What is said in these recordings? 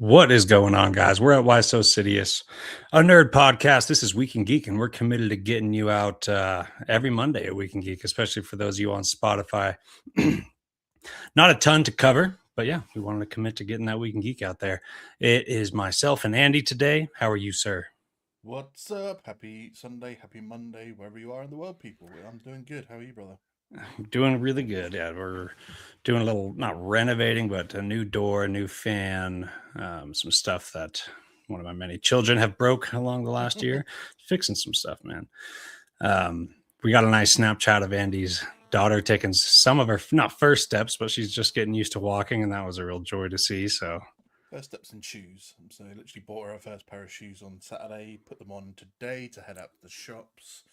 What is going on, guys? We're at Why So Sidious, a nerd podcast. This is Week in Geek, and we're committed to getting you out every Monday at Week in Geek, especially for those of you on Spotify. Not a ton to cover, but yeah, we wanted to commit to getting that Week in Geek out there. It is myself and Andy today. How are you, sir? What's up? Happy Sunday, happy Monday, wherever you are in the world, people. I'm doing good. How are you, brother? Doing really good. Yeah, we're doing a little, not renovating, but a new door, a new fan, some stuff that one of my many children have broke along the last year. Fixing some stuff, man. We got a nice Snapchat of Andy's daughter taking some of her not first steps, but she's just getting used to walking, and that was a real joy to see. So First steps in shoes. So I literally bought her first pair of shoes on Saturday, put them on today to head out to the shops.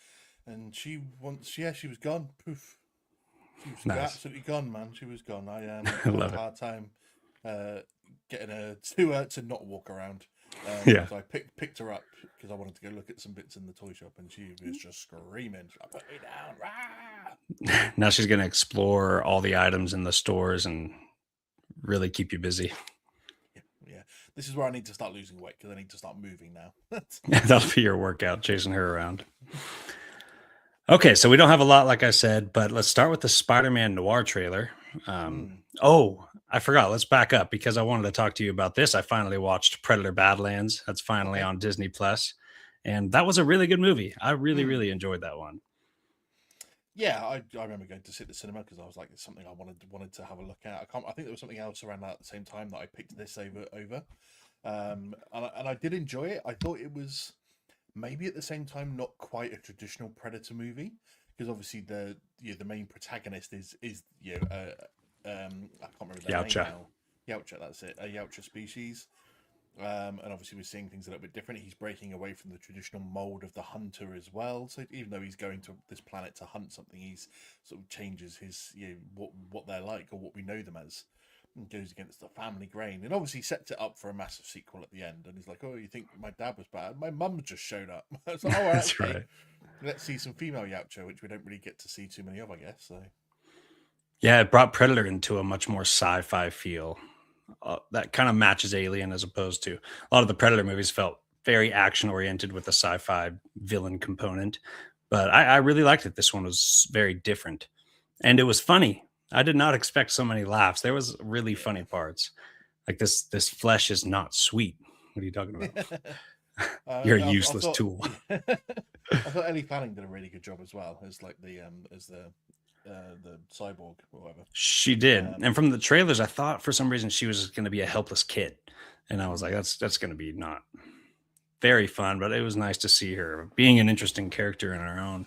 And she was gone. Poof. She was nice. absolutely gone, man. She was gone. I I had love a it. hard time uh, getting her to not walk around. Yeah. So I picked her up because I wanted to go look at some bits in the toy shop, and she was just screaming, "She's like, put me down!" Rah! Now she's going to explore all the items in the stores and really keep you busy. Yeah. This is where I need to start losing weight because I need to start moving now. That'll be your workout, chasing her around. Okay, so we don't have a lot, like I said, but let's start with the Spider-Man Noir trailer. Um, Mm. oh, I forgot. Let's back up because I wanted to talk to you about this. I finally watched Predator Badlands. That's finally Okay. on Disney Plus, and that was a really good movie. I really, Mm. really enjoyed that one. Yeah, I remember going to see the cinema because I was like, it's something I wanted to have a look at. I think there was something else around that at the same time that I picked this over. And I did enjoy it. I thought it was maybe at the same time not quite a traditional Predator movie because obviously the main protagonist is I can't remember their name Yautja. now. Yautja, that's it. A Yautja species. And obviously, we're seeing things a little bit different. He's breaking away from the traditional mold of the hunter as well. So even though he's going to this planet to hunt something, he's sort of changes his what they're like or what we know them as, and goes against the family grain. And obviously sets it up for a massive sequel at the end. And he's like, "Oh, you think my dad was bad? My mum just showed up." I was like, "All right, That's okay, right. let's see some female Yautja, which we don't really get to see too many of, I guess." So Yeah, it brought Predator into a much more sci-fi feel. That kind of matches Alien as opposed to a lot of the Predator movies felt very action oriented with the sci-fi villain component. But I really liked it. This one was very different, and it was funny. I did not expect so many laughs. There was really funny yeah. parts. Like this flesh is not sweet. What are you talking about? You're a I useless thought, tool. yeah, I thought Ellie Fanning did a really good job as well as like the cyborg or whatever. She did. Um, And from the trailers, I thought for some reason she was going to be a helpless kid. And I was like, mm. that's going to be not very fun, but it was nice to see her being an interesting character in her own.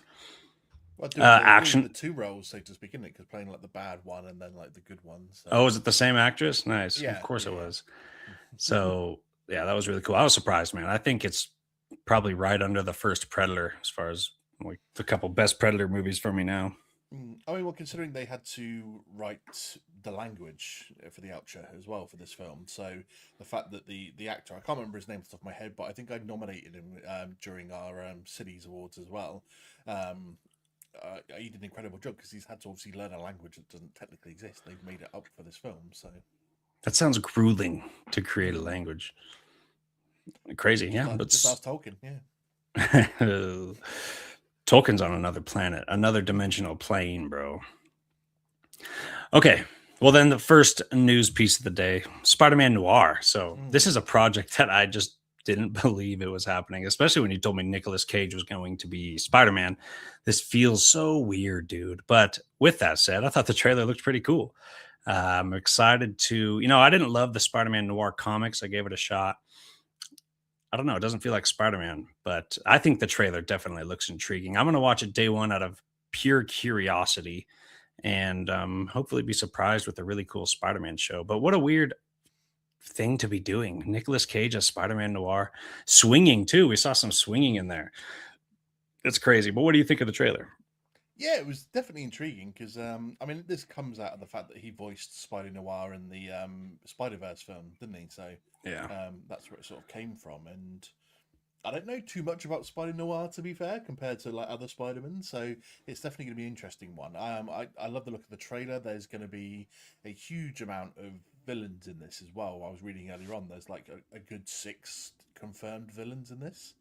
Well, doing the Action. two roles, so to speak, isn't it? Because playing like the bad one and then like the good one. So Oh, is it the same actress? Nice. Of yeah, course it yeah, was. yeah. So, yeah, that was really cool. I was surprised, man. I think it's probably right under the first Predator as far as like the couple best Predator movies for me now. I mean, well, considering they had to write the language for the outro as well for this film, so the fact that the actor, I can't remember his name off the top of my head, but I think I nominated him during our Cities Awards as well. Um, he did an incredible job because he's had to obviously learn a language that doesn't technically exist. They've made it up for this film, so That sounds grueling to create a mm, language. Crazy, yeah. But just ask Tolkien. Yeah. Tolkien's on another planet, another dimensional plane, bro. Okay. Well, then the first news piece of the day, Spider-Man Noir. So this Mm. is a project that I just didn't believe it was happening, especially when you told me Nicolas Cage was going to be Spider-Man. This feels so weird, dude. But with that said, I thought the trailer looked pretty cool. I'm excited to, I didn't love the Spider-Man Noir comics. I gave it a shot. I don't know. It doesn't feel like Spider-Man, but I think the trailer definitely looks intriguing. I'm going to watch it day one out of pure curiosity and hopefully be surprised with a really cool Spider-Man show. But what a weird thing to be doing. Nicolas Cage as Spider-Man Noir, swinging too. We saw some swinging in there. It's crazy. But what do you think of the trailer? Yeah, it was definitely intriguing because I mean, this comes out of the fact that he voiced Spider Noir in the Spider Verse film, didn't he? So Yeah. that's where it sort of came from, and I don't know too much about Spider Noir to be fair, compared to like other Spider-Man. So it's definitely going to be an interesting one. I love the look of the trailer. There's going to be a huge amount of villains in this as well. I was reading earlier on. There's like a good six confirmed villains in this.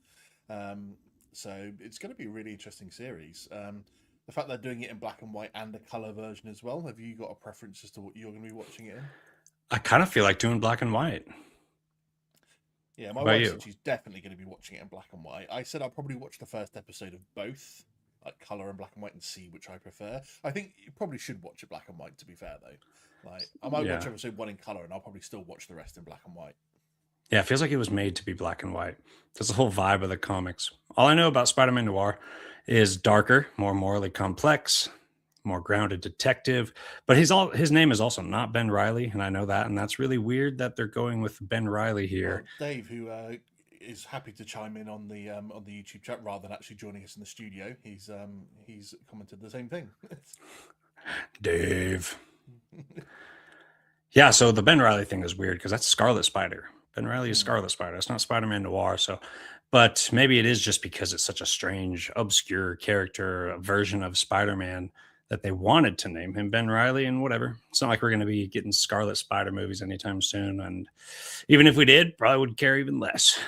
Um, so it's going to be a really interesting series. The fact they're doing it in black and white and a color version as well. Have you got a preference as to what you're going to be watching it in? I kind of feel like doing black and white. Yeah, How my about wife you? said she's definitely going to be watching it in black and white. I said I'll probably watch the first episode of both, like color and black and white, and see which I prefer. I think you probably should watch it black and white. To be fair, though, like I might watch Yeah. episode one in color, and I'll probably still watch the rest in black and white. Yeah, it feels like it was made to be black and white. That's the whole vibe of the comics. All I know about Spider-Man Noir is darker, more morally complex, more grounded detective. But his name is also not Ben Riley, and I know that, and that's really weird that they're going with Ben Riley here. Well, Dave, who is happy to chime in on the YouTube chat rather than actually joining us in the studio, he's commented the same thing. Dave. Yeah, so the Ben Riley thing is weird because that's Scarlet Spider. Ben Riley is Hmm. Scarlet Spider. It's not Spider-Man Noir. So, but maybe it is just because it's such a strange, obscure character, a version of Spider-Man that they wanted to name him Ben Riley and whatever. It's not like we're going to be getting Scarlet Spider movies anytime soon. And even if we did, probably would care even less.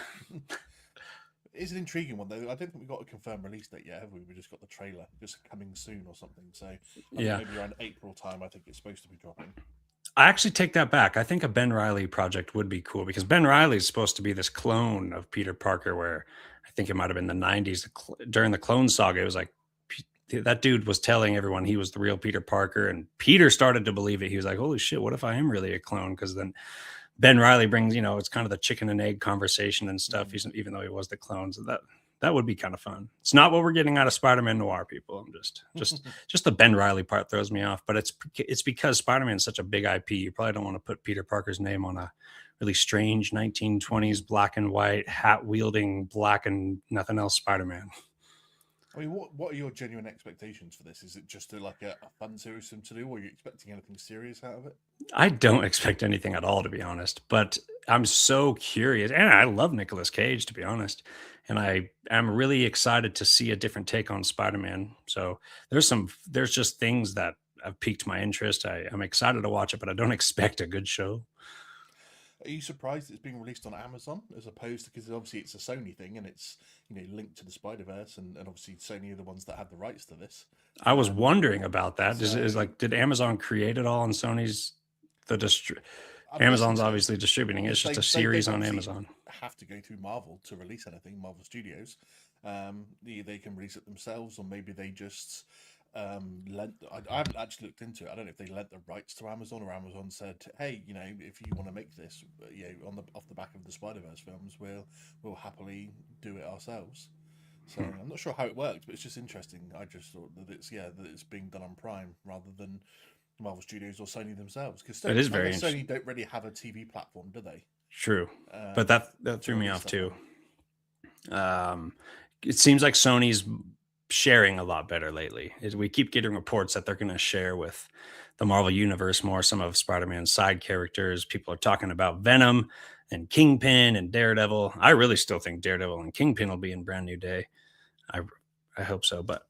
It's an intriguing one though. I don't think we got a confirmed release date yet, have we? We just got the trailer, just coming soon or something. So I think Yeah. maybe around April time. I think it's supposed to be dropping. I actually take that back. I think a Ben Riley project would be cool because Ben Riley is supposed to be this clone of Peter Parker, where I think it might have been the 90s during the Clone Saga. It was like that dude was telling everyone he was the real Peter Parker, and Peter started to believe it. He was like, "Holy shit, what if I am really a clone?" Because then Ben Riley brings, it's kind of the chicken and egg conversation and stuff. Mm. Even though he was the clone, so that would be kind of fun. It's not what we're getting out of Spider-Man Noir, people. I'm just the Ben Riley part throws me off, but it's because Spider-Man is such a big IP. You probably don't want to put Peter Parker's name on a really strange 1920s black and white hat wielding black and nothing else Spider-Man. I mean, what are your genuine expectations for this? Is it just like a fun series for them to do, or are you expecting anything serious out of it? I don't expect anything at all, to be honest, but I'm so curious. And I love Nicolas Cage, to be honest. And I am really excited to see a different take on Spider-Man. So there's just things that have piqued my interest. I'm excited to watch it, but I don't expect a good show. Are you surprised it's being released on Amazon as opposed to, because obviously it's a Sony thing and it's linked to the Spider Verse, and obviously Sony are the ones that had the rights to this. I was Um, wondering about that. Is so like, did Amazon create it all and Sony's the I'm guessing Amazon's so, obviously distributing it. It's because just a they series don't on obviously Amazon. have to go through Marvel to release anything. Marvel Studios, they can release it themselves, or maybe they just lent. I haven't actually looked into it. I don't know if they lent the rights to Amazon, or Amazon said, "Hey, if you want to make this, on the off the back of the Spider Verse films, we'll happily do it ourselves." So Hmm. I'm not sure how it worked, but it's just interesting. I just thought that it's being done on Prime rather than Marvel Studios or Sony themselves. Because It is I very guess interesting. Sony don't really have a TV platform, do they? True, but Um, that to threw me release off stuff too. on. Um, it seems like Sony's sharing a lot better lately. We keep getting reports that they're going to share with the Marvel Universe more some of Spider-Man's side characters. People are talking about Venom and Kingpin and Daredevil. I really still think Daredevil and Kingpin will be in Brand New Day. I I hope so, but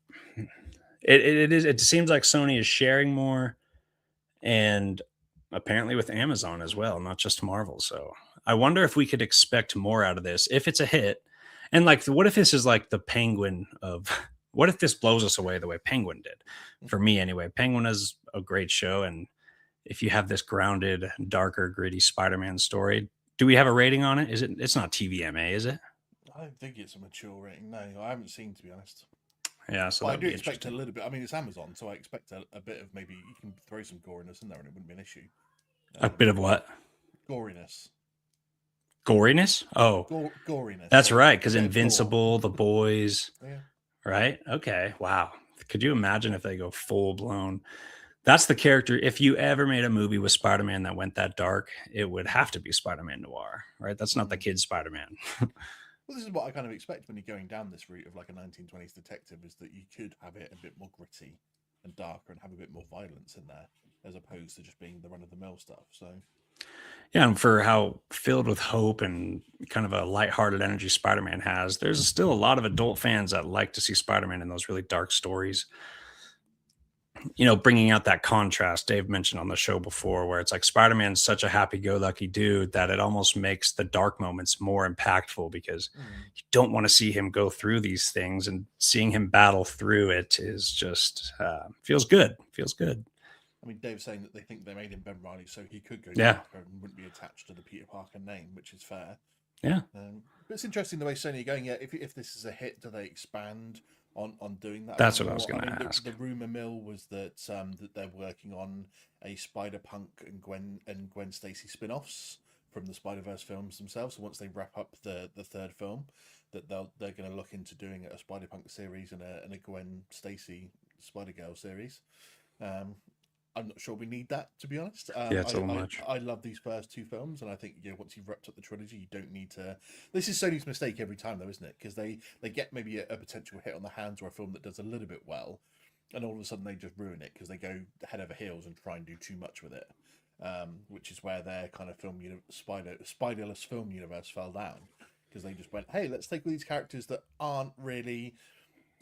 it seems like Sony is sharing more, and apparently with Amazon as well, not just Marvel. So I wonder if we could expect more out of this if it's a hit. And like, what if this is like the Penguin of what if this blows us away the way Penguin did? For me, anyway, Penguin is a great show. And if you have this grounded, darker, gritty Spider Man story, do we have a rating on it? It's not TVMA, is it? I don't think it's a mature rating. No, I haven't seen, to be honest. Yeah, so But I that would do be expect a interesting. little bit. I mean, it's Amazon, so I expect a bit of, maybe you can throw some goriness in there and it wouldn't be an issue. A bit of what? Goriness, Goriness? Oh, goriness. that's So right. a Because bit of gore. Invincible, The Boys, Yeah. right? Okay. Wow. Could you imagine if they go full blown? That's the character. If you ever made a movie with Spider Man that went that dark, it would have to be Spider Man Noir, right? That's not the Mm. kid Spider Man. Well, this is what I kind of expect when you're going down this route of like a 1920s detective, is that you could have it a bit more gritty and darker and have a bit more violence in there, as opposed to just being the run of the mill stuff. So, Yeah. And for how filled with hope and kind of a lighthearted energy Spider Man has, there's still a lot of adult fans that like to see Spider Man in those really dark stories. bringing out that contrast Dave mentioned on the show before, where it's like Spider-Man's such a happy-go-lucky dude that it almost makes the dark moments more impactful because Mm. you don't want to see him go through these things, and seeing him battle through it is just feels good. Feels good. I mean, Dave's saying that they think they made him Ben Riley so he could go to Yeah, Parker and wouldn't be attached to the Peter Parker name, which is fair. yeah, But it's interesting the way Sony are going. Yeah, if this is a hit, do they expand on doing that a that's bit what I was more? I going mean, to ask. the rumor mill was that they're working on a Spider Punk and Gwen Stacy spin-offs from the Spider Verse films themselves. So once they wrap up the third film, that they're going to look into doing a Spider Punk series and a Gwen Stacy Spider Girl series. Um, I'm not sure we need that, to be honest. Yeah, it's a little much. I love these first two films, and I think once you've wrapped up the trilogy, you don't need to. This is Sony's mistake every time, though, isn't it? Because they get maybe a potential hit on the hands or a film that does a little bit well, and all of a sudden they just ruin it because they go head over heels and try and do too much with it. Which is where their kind of spiderless film universe fell down because they just went, hey, let's take all these characters that aren't really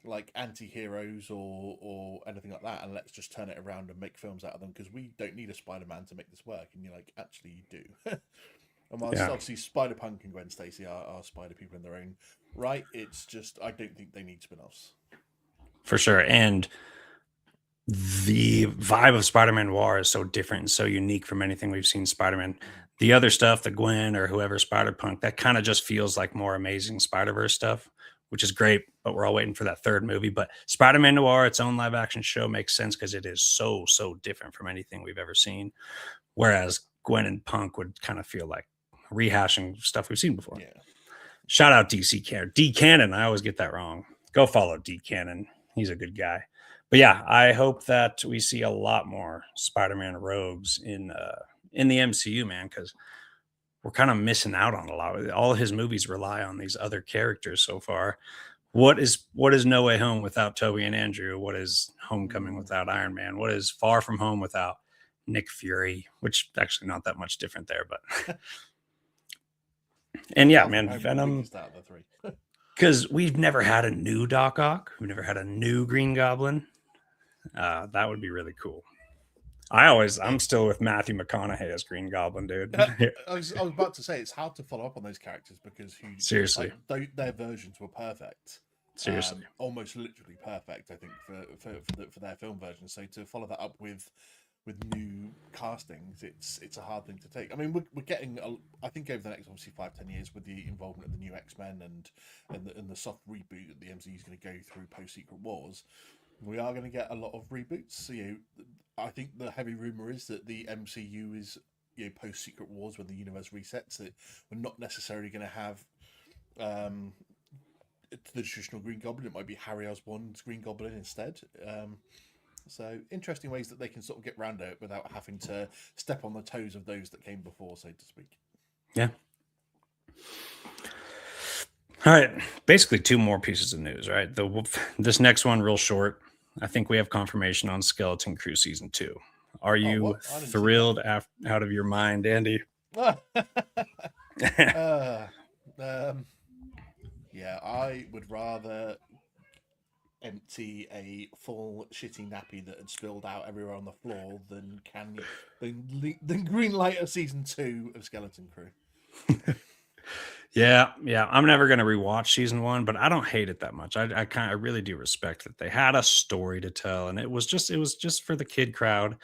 like anti-heroes or anything like that, and let's just turn it around and make films out of them because we don't need a Spider-Man to make this work. And you're like, actually you do. And whilst Yeah, obviously Spider-Punk and Gwen Stacy are spider people in their own right, it's just I don't think they need spin-offs. for sure. And the vibe of Spider-Man Noir is so different and so unique from anything we've seen Spider-Man. Mm. The other stuff, the Gwen or whoever Spider-Punk, that kind of just feels like more Amazing Spider-Verse stuff, which is great, but we're all waiting for that third movie. But Spider-Man Noir, its own live action show, makes sense because it is so, so different from anything we've ever seen. Whereas Gwen and Punk would kind of feel like rehashing stuff we've seen before. Yeah. Shout out DC Cannon. D Cannon. I always get that wrong. Go follow D Cannon. He's a good guy. But yeah, I hope that we see a lot more Spider-Man rogues in the MCU, man, because we're kind of missing out on a lot. All of his movies rely on these other characters so far. What is No Way Home without Toby and Andrew? What is Homecoming Mm. without Iron Man? What is Far From Home without Nick Fury? Which actually not that much different there, but and yeah, Far From man, Home, the Venom. biggest out of the three. Because we've never had a new Doc Ock. We've never had a new Green Goblin. That would be really cool. I'm still with Matthew McConaughey as Green Goblin, dude. I was about to say it's hard to follow up on those characters because Seriously, their versions were perfect, seriously. almost literally perfect. I think for their film version. So to follow that up with new castings, it's a hard thing to take. I mean, we're getting I think over the next obviously 5-10 years with the involvement of the new X-Men and the soft reboot that the MCU is going to go through post Secret Wars. We are going to get a lot of reboots. So, I think the heavy rumor is that the MCU is post Secret Wars when the universe resets. That we're not necessarily going to have um, the traditional Green Goblin. It might be Harry Osborn's Green Goblin instead. So interesting ways that they can sort of get around it without having to step on the toes of those that came before, so to speak. Yeah. All right. Basically, two more pieces of news, right? This next one, real short. I think we have confirmation on Skeleton Crew season 2. Are Oh, you what? I didn't see thrilled out of your mind, Andy? that. Yeah, I would rather empty a full shitty nappy that had spilled out everywhere on the floor than green light of season 2 of Skeleton Crew. Yeah, yeah. I'm never gonna rewatch season 1, but I don't hate it that much. I really do respect that they had a story to tell, and it was just for the kid crowd,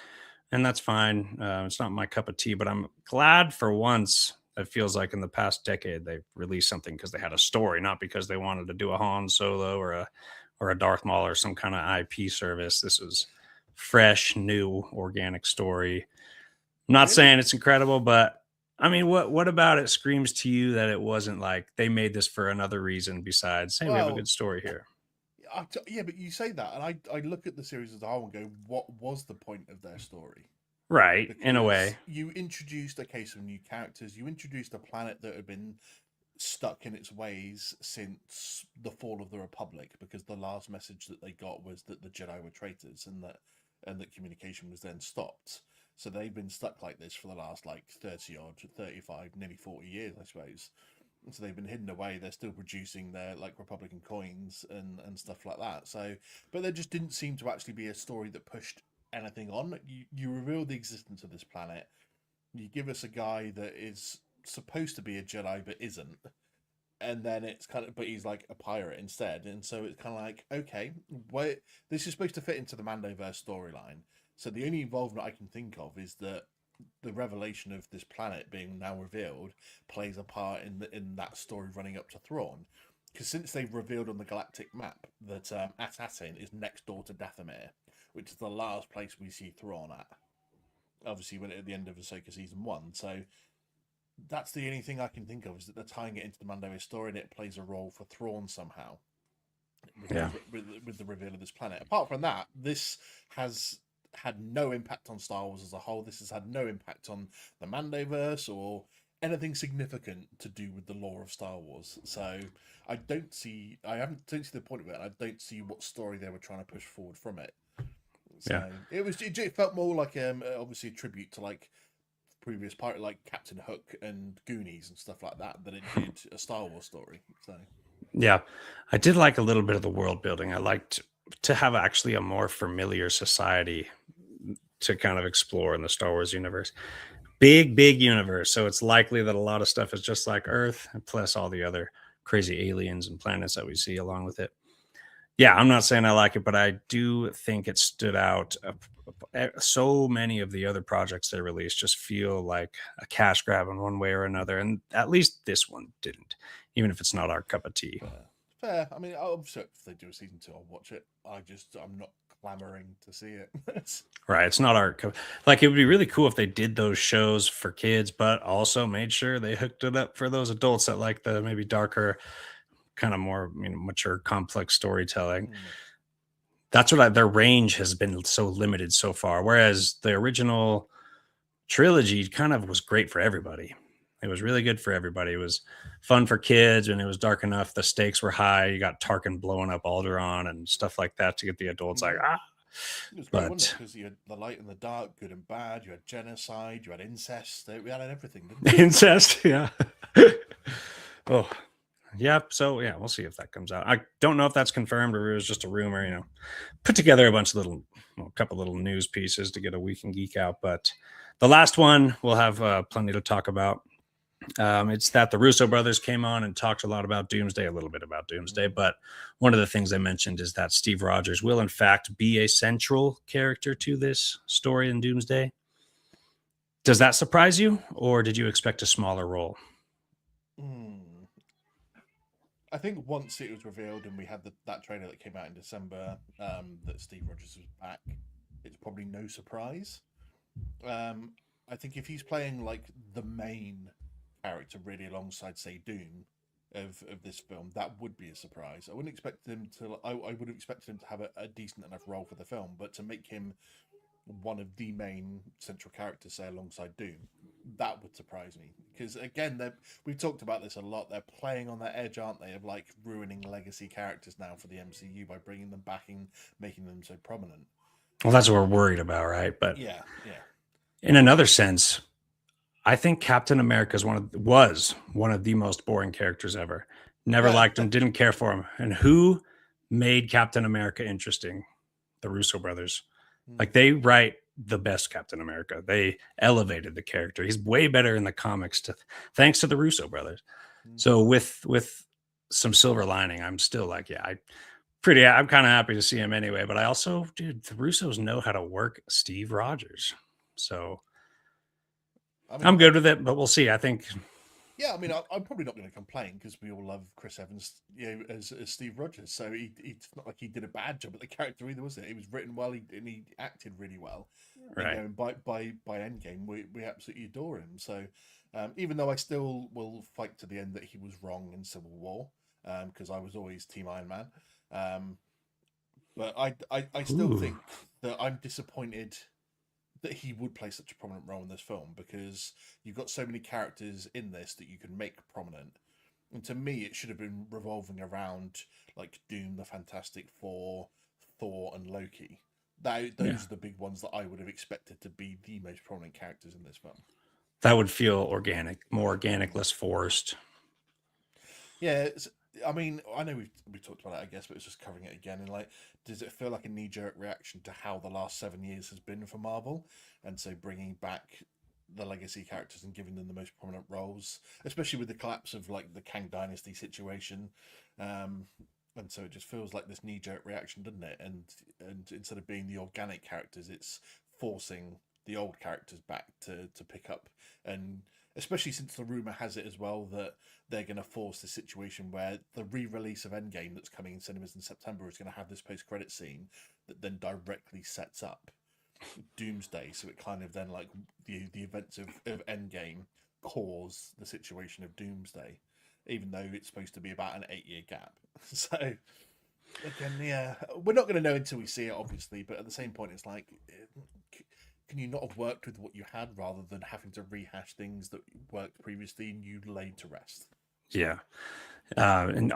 and that's fine. It's not my cup of tea, but I'm glad for once. It feels like in the past decade they've released something because they had a story, not because they wanted to do a Han Solo or a Darth Maul or some kind of IP service. This was fresh, new, organic story. I'm not Really? saying it's incredible, but I mean, what about it screams to you that it wasn't like they made this for another reason besides, hey, we have a Well, good story here, yeah, but you say that, and I look at the series as a whole and go, what was the point of their story? right? In a Because way, you introduced a case of new characters, you introduced a planet that had been stuck in its ways since the fall of the Republic, because the last message that they got was that the Jedi were traitors and that communication was then stopped. So they've been stuck like this for the last like 30 odd, 35, nearly 40 years, I suppose. So they've been hidden away. They're still producing their like Republican coins and stuff like that. So, but there just didn't seem to actually be a story that pushed anything on. You reveal the existence of this planet. You give us a guy that is supposed to be a Jedi but isn't, and then it's kind of, but he's like a pirate instead, and so it's kind of like, okay, wait, this is supposed to fit into the Mandoverse storyline. So the only involvement I can think of is that the revelation of this planet being now revealed plays a part in that story running up to Thrawn. Because since they've revealed on the galactic map that Assassin is next door to Dathomir, which is the last place we see Thrawn at, obviously when at the end of Ahsoka season 1. So that's the only thing I can think of, is that they're tying it into the Mando story and it plays a role for Thrawn somehow Yeah. with the reveal of this planet. Apart from that, this has had no impact on Star Wars as a whole. This has had no impact on the Mandoverse or anything significant to do with the lore of Star Wars. So don't see the point of it. I don't see what story they were trying to push forward from it. Yeah. So it felt more like obviously a tribute to like previous part, like Captain Hook and Goonies and stuff like that, than it did a Star Wars story. So Yeah. I did like a little bit of the world building. I liked to have actually a more familiar society to kind of explore in the Star Wars universe. Big universe. So it's likely that a lot of stuff is just like Earth, plus all the other crazy aliens and planets that we see along with it. Yeah, I'm not saying I like it, but I do think it stood out. So many of the other projects they released just feel like a cash grab in one way or another, and at least this one didn't, even if it's not our cup of tea. fair. I mean, obviously, if they do a season 2, I'll watch it. I'm not clamoring to see it. Right, it's not our like. It would be really cool if they did those shows for kids, but also made sure they hooked it up for those adults that like the maybe darker, kind of more mature, complex storytelling. Hmm. That's what their range has been so limited so far. Whereas the original trilogy kind of was great for everybody. It was really good for everybody. It was fun for kids, and it was dark enough. The stakes were high. You got Tarkin blowing up Alderaan and stuff like that to get the adults like, Yeah. ah. It was great, wasn't it? But Because you had the light and the dark, good and bad. You had genocide. You had incest. We had everything, didn't we? incest, yeah. Oh, yep. So yeah, we'll see if that comes out. I don't know if that's confirmed or it was just a rumor. Put together a bunch of a couple little news pieces to get a week and geek out. But the last one we'll have plenty to talk about. It's that the Russo brothers came on and talked a lot about Doomsday, a little bit about Doomsday. But one of the things they mentioned is that Steve Rogers will, in fact, be a central character to this story in Doomsday. Does that surprise you, or did you expect a smaller role? Hmm. I think once it was revealed and we had that trailer that came out in December, that Steve Rogers was back, it's probably no surprise. Um, I think if he's playing like the main character really alongside, say, Doom of this film, that would be a surprise. I wouldn't expect him to. I would have expected him to have a decent enough role for the film, but to make him one of the main central characters, say, alongside Doom, that would surprise me. Because again, we've talked about this a lot. They're playing on that edge, aren't they, of like ruining legacy characters now for the MCU by bringing them back and making them so prominent. Well, that's what we're worried about, right? But Yeah, yeah. in another sense, I think Captain America was one of the most boring characters ever. Never liked him, didn't care for him. And who made Captain America interesting? The Russo brothers. Like they write the best Captain America. They elevated the character. He's way better in the comics thanks to the Russo brothers. So with some silver lining, I'm still like, yeah, I'm kind of happy to see him anyway. But I also, dude, the Russos know how to work Steve Rogers. So I mean, I'm good with it, but we'll see. I think yeah, I mean, I'm probably not going to complain because we all love Chris Evans, as Steve Rogers. So it's not like he did a bad job at the character either, was it? He was written well, and he acted really well. right. And by Endgame, we absolutely adore him. So even though I still will fight to the end that he was wrong in Civil War, because I was always Team Iron Man. But I still Ooh. think that I'm disappointed that he would play such a prominent role in this film, because you've got so many characters in this that you can make prominent. And to me, it should have been revolving around like Doom, the Fantastic Four, Thor, and Loki. Those Yeah. are the big ones that I would have expected to be the most prominent characters in this film. That would feel organic, more organic, less forced. Yeah, I mean, I know we talked about it, I guess, but it's just covering it again. And like, does it feel like a knee jerk reaction to how the last 7 years has been for Marvel, and so bringing back the legacy characters and giving them the most prominent roles, especially with the collapse of like the Kang Dynasty situation, um, and so it just feels like this knee jerk reaction, doesn't it? And instead of being the organic characters, it's forcing the old characters back to pick up, and especially since the rumor has it as well that they're going to force the situation where the re-release of Endgame that's coming in cinemas in September is going to have this post-credit scene that then directly sets up Doomsday. So it kind of then like the events of Endgame cause the situation of Doomsday, even though it's supposed to be about an 8-year gap. So again, yeah, we're not going to know until we see it, obviously. But at the same point, it's like, can you not have worked with what you had rather than having to rehash things that worked previously and you laid to rest? Yeah. And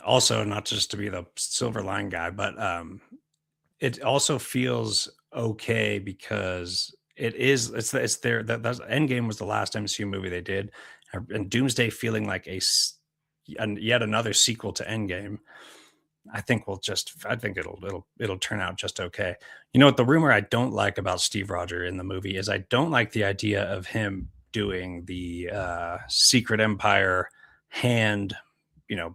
also, not just to be the silver line guy, but it also feels okay because it's their that's Endgame was the last MCU movie they did, and Doomsday feeling like and yet another sequel to Endgame. I think it'll turn out just okay. You know what, the rumor I don't like about Steve Rogers in the movie is I don't like the idea of him doing the Secret Empire hand,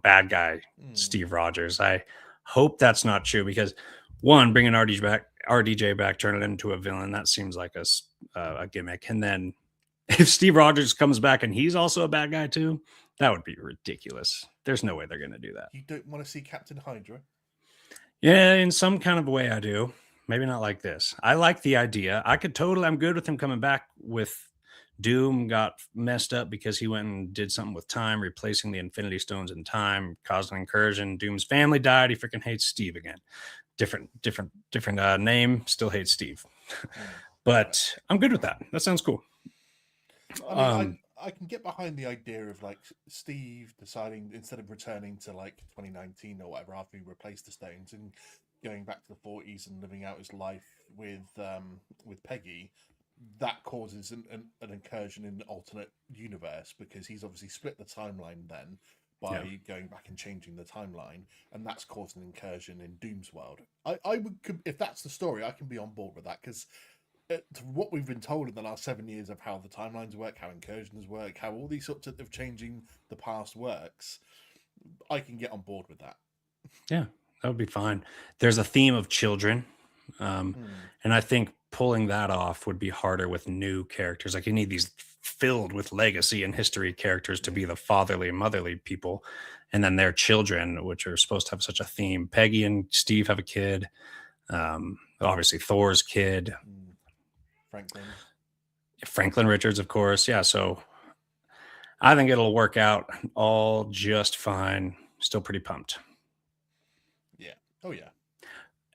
bad guy Mm. Steve Rogers. I hope that's not true because one, bringing RDJ back, turning him into a villain, that seems like a gimmick. And then if Steve Rogers comes back and he's also a bad guy too, that would be ridiculous. There's no way they're going to do that. You don't want to see Captain Hydra? Yeah, in some kind of way I do. Maybe not like this. I like the idea. I'm good with him coming back with Doom got messed up because he went and did something with time, replacing the Infinity Stones in time, caused an incursion. Doom's family died. He freaking hates Steve again. Different name, still hates Steve. Got it. But I'm good with that. That sounds cool. I mean, Um, I can get behind the idea of like Steve deciding instead of returning to like 2019 or whatever after he replaced the Stones and going back to the 40s and living out his life with Peggy, that causes an incursion in the alternate universe because he's obviously split the timeline then yeah. by going back and changing the timeline, and that's caused an incursion in Doom's world. I would, if that's the story, I can be on board with that because what we've been told in the last 7 years of how the timelines work, how incursions work, how all these sorts of changing the past works, I can get on board with that. Yeah, that would be fine. There's a theme of children, um, Hmm. and I think pulling that off would be harder with new characters. Like you need these filled with legacy and history characters to Yeah. be the fatherly and motherly people, and then their children, which are supposed to have such a theme. Peggy and Steve have a kid. Obviously, Thor's kid, Hmm. Franklin. Franklin Richards, of course. Yeah, so I think it'll work out all just fine. Still pretty pumped. Yeah. Oh yeah.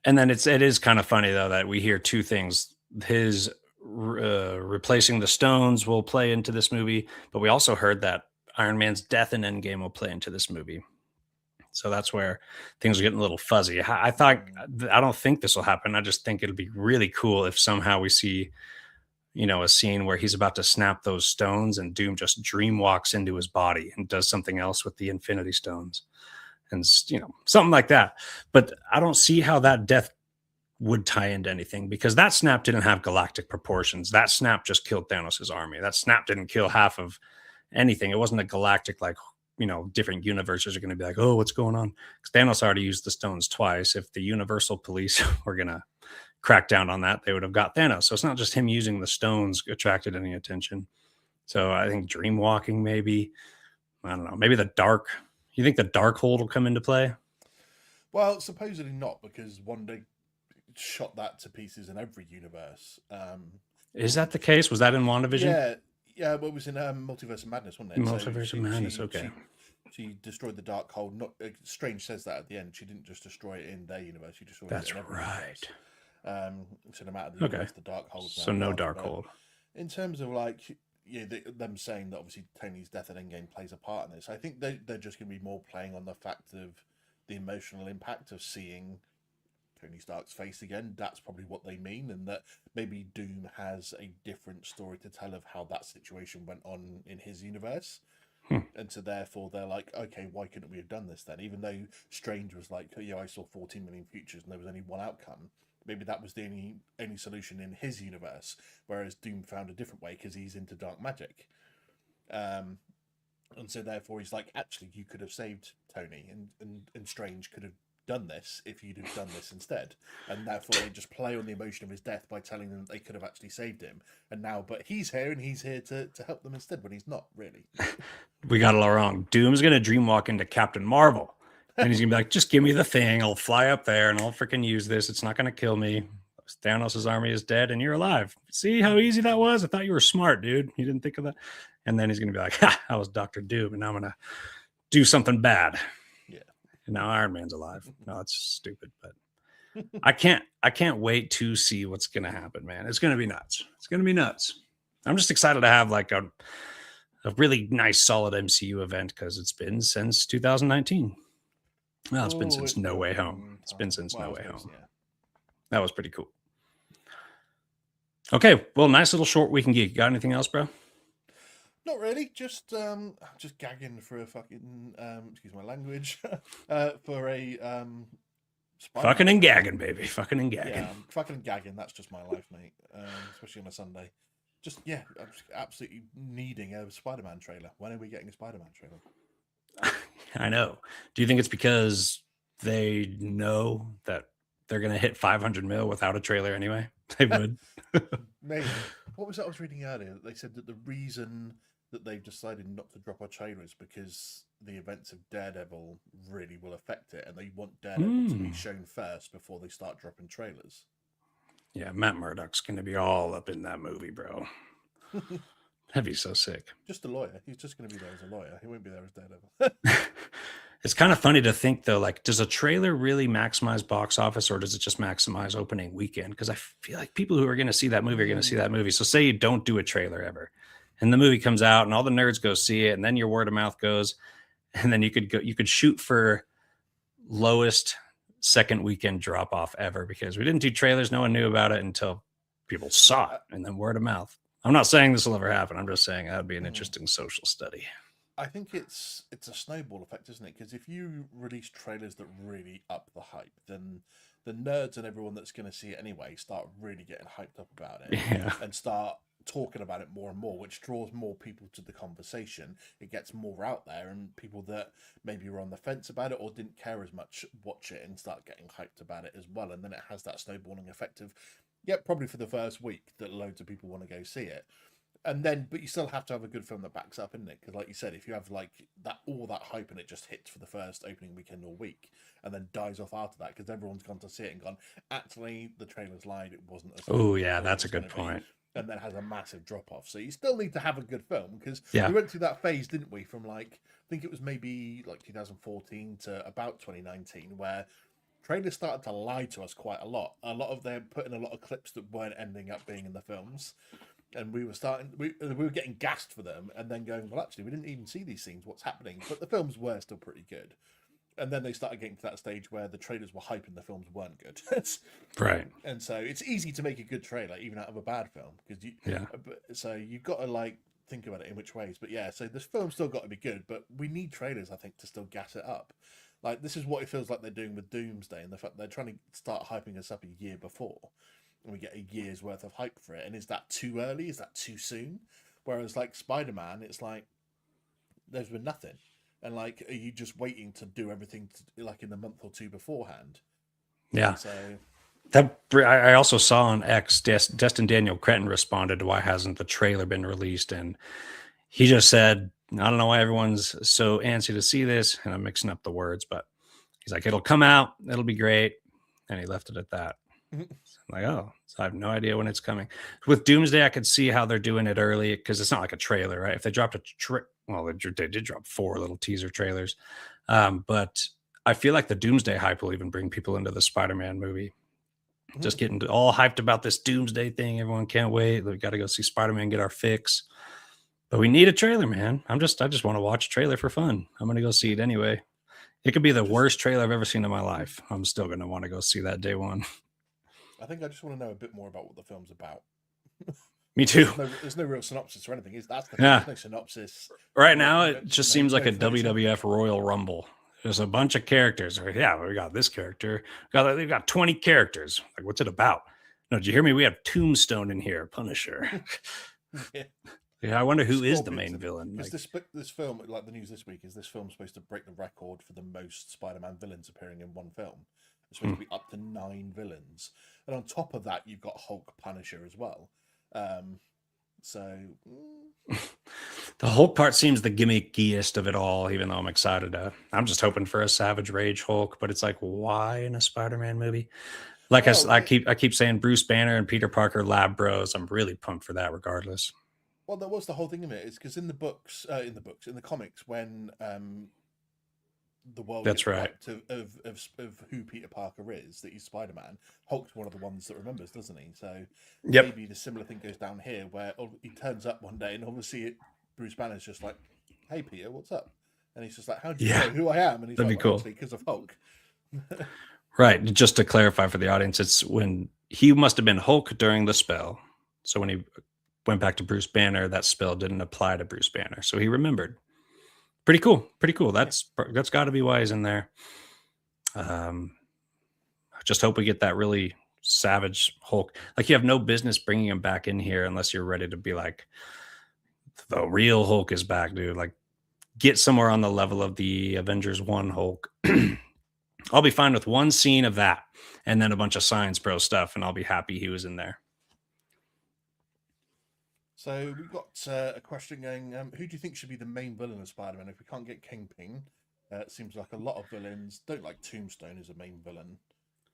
And then it is kind of funny though that we hear two things. His replacing the Stones will play into this movie, but we also heard that Iron Man's death in Endgame will play into this movie. So that's where things are getting a little fuzzy. Hmm. I don't think this will happen. I just think it'll be really cool if somehow we see, a scene where he's about to snap those stones and Doom just dream walks into his body and does something else with the Infinity Stones and something like that. But I don't see how that death would tie into anything because that snap didn't have galactic proportions. That snap just killed Thanos' army. That snap didn't kill half of anything. It wasn't a galactic, like, different universes are going to be like, oh, what's going on? Because Thanos already used the stones twice. If the Universal Police were going to crack down on that, they would have got Thanos. So it's not just him using the stones attracted any attention. So I think dream walking, maybe. I don't know. Maybe the dark. You think the dark hold will come into play? Well, supposedly not because Wanda shot that to pieces in every universe. Is that the case? Was that in WandaVision? Yeah, yeah. Well, it was in Multiverse of Madness, wasn't it? So Multiverse of Madness. Okay. she destroyed the dark hole. Not Strange says that at the end. She didn't just destroy it in their universe. She destroyed it That's in every right. universe. So no matter the Okay. universe, the dark hole's now So no gone. dark But hold. in terms of like them saying that obviously Tony's death at Endgame plays a part in this, I think they're just going to be more playing on the fact of the emotional impact of seeing Tony Stark's face again. That's probably what they mean, and that maybe Doom has a different story to tell of how that situation went on in his universe. Hmm. And so therefore they're like, okay, why couldn't we have done this then? Even though Strange was like, oh, yeah, I saw 14 million futures and there was only one outcome. Maybe that was the only solution in his universe, whereas Doom found a different way because he's into dark magic. Um, and so therefore he's like, actually, you could have saved Tony, and Strange could have done this if you'd have done this instead. And therefore they just play on the emotion of his death by telling them that they could have actually saved him. And now, but he's here and he's here to help them instead when he's not really. We got it all wrong. Doom's gonna dreamwalk into Captain Marvel, and he's gonna be like, "Just give me the thing. I'll fly up there and I'll freaking use this. It's not gonna kill me. Thanos' army is dead and you're alive. See how easy that was? I thought you were smart, dude. You didn't think of that." And then he's gonna be like, "Ha! I was Doctor Doom, and now I'm gonna do something bad." Yeah. And now Iron Man's alive. No, it's stupid, but I can't wait to see what's gonna happen, man. It's gonna be nuts. It's gonna be nuts. I'm just excited to have like a really nice, solid MCU event because it's been since 2019. Well, it's been since No Way Home. It's been since No Way Home. Yeah. That was pretty cool. Okay, well, nice little short week in Geek. Got anything else, bro? Not really. Just gagging for a fucking excuse my language. For a Fucking and gagging, baby. Fucking and gagging. Yeah, fucking gagging. That's just my life, mate. Especially on a Sunday. Just I'm just absolutely needing a Spider-Man trailer. When are we getting a Spider-Man trailer? I know. Do you think it's because they know that they're going to hit 500 mil without a trailer anyway? They would. Maybe. What was that I was reading earlier? They said that the reason that they've decided not to drop a trailer is because the events of Daredevil really will affect it, and they want Daredevil to be shown first before they start dropping trailers. Yeah, Matt Murdock's going to be all up in that movie, bro. That'd be so sick. Just a lawyer. He's just going to be there as a lawyer. He won't be there as Daredevil. It's kind of funny to think, though, like, does a trailer really maximize box office or does it just maximize opening weekend? Because I feel like people who are going to see that movie are going to see that movie. So say you don't do a trailer ever and the movie comes out and all the nerds go see it and then your word of mouth goes and then you could shoot for lowest second weekend drop off ever because we didn't do trailers. No one knew about it until people saw it and then word of mouth. I'm not saying this will ever happen. I'm just saying that would be an interesting social study. I think it's a snowball effect, isn't it? Because if you release trailers that really up the hype, then the nerds and everyone that's going to see it anyway start really getting hyped up about it and start talking about it more and more, which draws more people to the conversation. It gets more out there, and people that maybe were on the fence about it or didn't care as much watch it and start getting hyped about it as well. And then it has that snowballing effect of, yeah, probably for the first week that loads of people want to go see it. And then, but you still have to have a good film that backs up, isn't it? Because, like you said, if you have like that all that hype and it just hits for the first opening weekend or week, and then dies off after that because everyone's gone to see it and gone, actually, the trailers lied, it wasn't. Oh yeah, that's a good point. And then has a massive drop off. So you still need to have a good film because we went through that phase, didn't we? From like I think it was maybe like 2014 to about 2019, where trailers started to lie to us quite a lot. A lot of them put in a lot of clips that weren't ending up being in the films. And we were getting gassed for them and then going, well, actually, we didn't even see these scenes. What's happening? But the films were still pretty good. And then they started getting to that stage where the trailers were hype and the films weren't good. Right. And so it's easy to make a good trailer, even out of a bad film. So you've got to like think about it in which ways. But yeah, so this film's still got to be good. But we need trailers, I think, to still gas it up. Like, this is what it feels like they're doing with Doomsday and the fact they're trying to start hyping us up a year before. And we get a year's worth of hype for it. And is that too early? Is that too soon? Whereas like Spider-Man, it's like there's been nothing. And like, are you just waiting to do everything like in the month or two beforehand? Yeah. So that I also saw on X, Destin Daniel Cretton responded to why hasn't the trailer been released, and he just said, I don't know why everyone's so antsy to see this, and I'm mixing up the words, but he's like, it'll come out, it'll be great, and he left it at that. I'm like, oh, so I have no idea when it's coming. With Doomsday, I could see how they're doing it early because it's not like a trailer, right? If they dropped they did drop 4 little teaser trailers, but I feel like the Doomsday hype will even bring people into the Spider-Man movie. Just getting all hyped about this Doomsday thing. Everyone can't wait. We got to go see Spider-Man get our fix. But we need a trailer, man. I just want to watch a trailer for fun. I'm going to go see it anyway. It could be the worst trailer I've ever seen in my life. I'm still going to want to go see that day one. I think I just want to know a bit more about what the film's about. Me too. There's no real synopsis or anything. That's the thing. Yeah. There's no synopsis. Right now, it just seems like no a photo. WWF Royal Rumble. There's a bunch of characters. Yeah, we got this character. They've got 20 characters. Like, what's it about? No, did you hear me? We have Tombstone in here, Punisher. Yeah. Yeah, I wonder who is the Scorpions, main villain. Because this film, like the news this week, is this film supposed to break the record for the most Spider-Man villains appearing in one film. It's supposed to be up to 9 villains, and on top of that, you've got Hulk, Punisher as well. So The Hulk part seems the gimmickiest of it all, even though I'm excited. I'm just hoping for a Savage Rage Hulk, but it's like, why in a Spider-Man movie? Like I keep saying, Bruce Banner and Peter Parker lab bros. I'm really pumped for that, regardless. well, that was the whole thing of it. Is because in the comics, when the world That's gets right. wiped of who Peter Parker is, that he's Spider-Man, Hulk's one of the ones that remembers, doesn't he? So maybe the similar thing goes down here, where he turns up one day and obviously Bruce Banner's just like, "Hey Peter, what's up?" And he's just like, "How do you know who I am?" And he's That'd like, be cool. "Actually, because of Hulk." Right. Just to clarify for the audience, it's when he must have been Hulk during the spell. So when he went back to Bruce Banner, that spell didn't apply to Bruce Banner. So he remembered. Pretty cool. Pretty cool. That's got to be why he's in there. I just hope we get that really savage Hulk. Like, you have no business bringing him back in here unless you're ready to be like, the real Hulk is back, dude. Like, get somewhere on the level of the Avengers 1 Hulk. I'll be fine with one scene of that and then a bunch of Science Bro stuff, and I'll be happy he was in there. So we've got a question going, who do you think should be the main villain of Spider-Man? If we can't get Kingpin, it seems like a lot of villains don't like Tombstone as a main villain.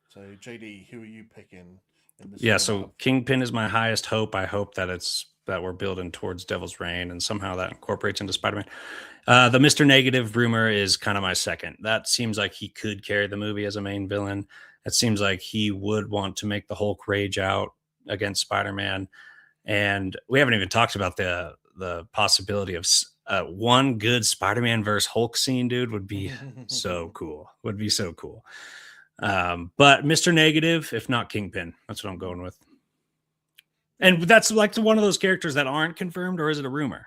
So JD, who are you picking in this? Yeah, so Kingpin is my highest hope. I hope that we're building towards Devil's Reign and somehow that incorporates into Spider-Man. The Mr. Negative rumor is kind of my second. That seems like he could carry the movie as a main villain. It seems like he would want to make the Hulk rage out against Spider-Man. And we haven't even talked about the possibility of one good Spider-Man versus Hulk scene, dude, would be so cool. Would be so cool. But Mr. Negative, if not Kingpin, that's what I'm going with. And that's like one of those characters that aren't confirmed, or is it a rumor?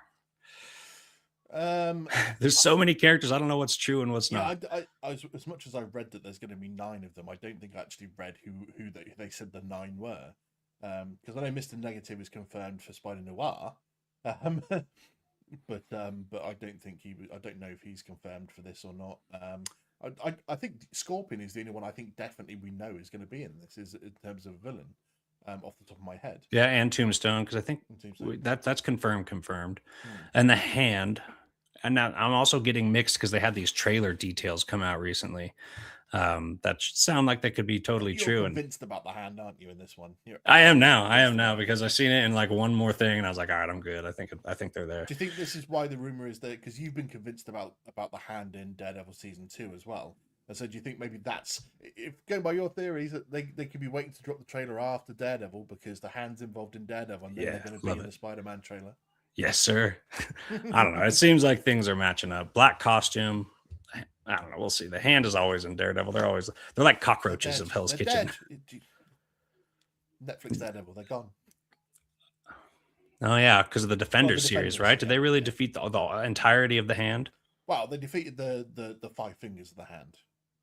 There's so many characters. I don't know what's true and what's not. I as much as I read that there's going to be 9 of them, I don't think I actually read who they said the 9 were. Because I know Mr. Negative is confirmed for Spider Noir, but I don't think I don't know if he's confirmed for this or not. I think Scorpion is the only one I think definitely we know is going to be in this, is in terms of a villain. Off the top of my head, yeah, and Tombstone, because I think that's confirmed. And the Hand, and now I'm also getting mixed because they had these trailer details come out recently. That sound like they could be totally true. You're convinced about the Hand, aren't you? In this one, I am now because I've seen it in like one more thing, and I was like, all right, I'm good. I think they're there. Do you think this is why the rumor is there? Because you've been convinced about the Hand in Daredevil season 2 as well. And so do you think maybe that's, if going by your theories, that they could be waiting to drop the trailer after Daredevil because the Hand's involved in Daredevil, and then they're going to be in the Spider-Man trailer? Yes, sir. I don't know. It seems like things are matching up. Black costume. I don't know. We'll see. The Hand is always in Daredevil. They're like cockroaches of Hell's Kitchen. Netflix Daredevil, they're gone. Oh yeah, because of the Defenders series, right? Did they really defeat the entirety of the Hand? Well, they defeated the 5 fingers of the Hand.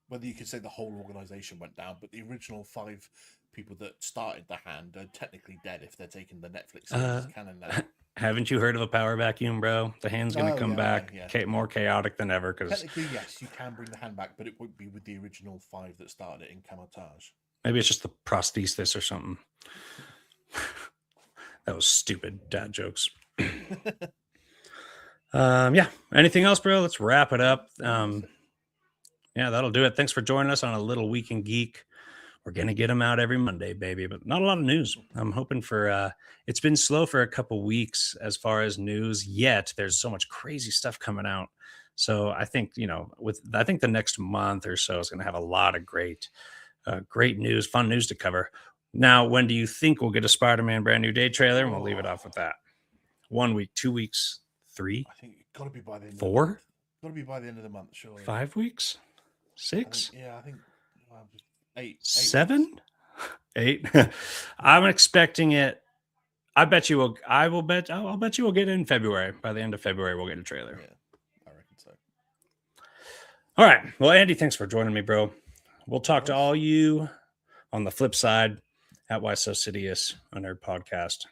Whether you could say the whole organization went down, but the original 5 people that started the Hand are technically dead if they're taking the Netflix series canon now. Haven't you heard of a power vacuum, bro? The Hand's going to come back more chaotic than ever. Because technically, yes, you can bring the Hand back, but it won't be with the original 5 that started it in Camotage. Maybe it's just the prosthesis or something. That was stupid dad jokes. Yeah. Anything else, bro? Let's wrap it up. Yeah, that'll do it. Thanks for joining us on a little Week in Geek. We're going to get them out every Monday, baby, but not a lot of news. I'm hoping for, it's been slow for a couple weeks as far as news, yet there's so much crazy stuff coming out. So I think, I think the next month or so is going to have a lot of great news, fun news to cover. Now, when do you think we'll get a Spider-Man Brand New Day trailer? And we'll leave it off with that. 1 week, 2 weeks, 3? I think it's got to be by the end 4? Of the month. Got to be by the end of the month, surely. 5 weeks? 6? I think 8. 7? 8? I'm expecting it. I bet you will. I'll bet you will get it in February. By the end of February, we'll get a trailer. Yeah, I reckon so. All right. Well, Andy, thanks for joining me, bro. We'll talk to Nice. all you on the flip side at Why So Sidious, a nerd podcast.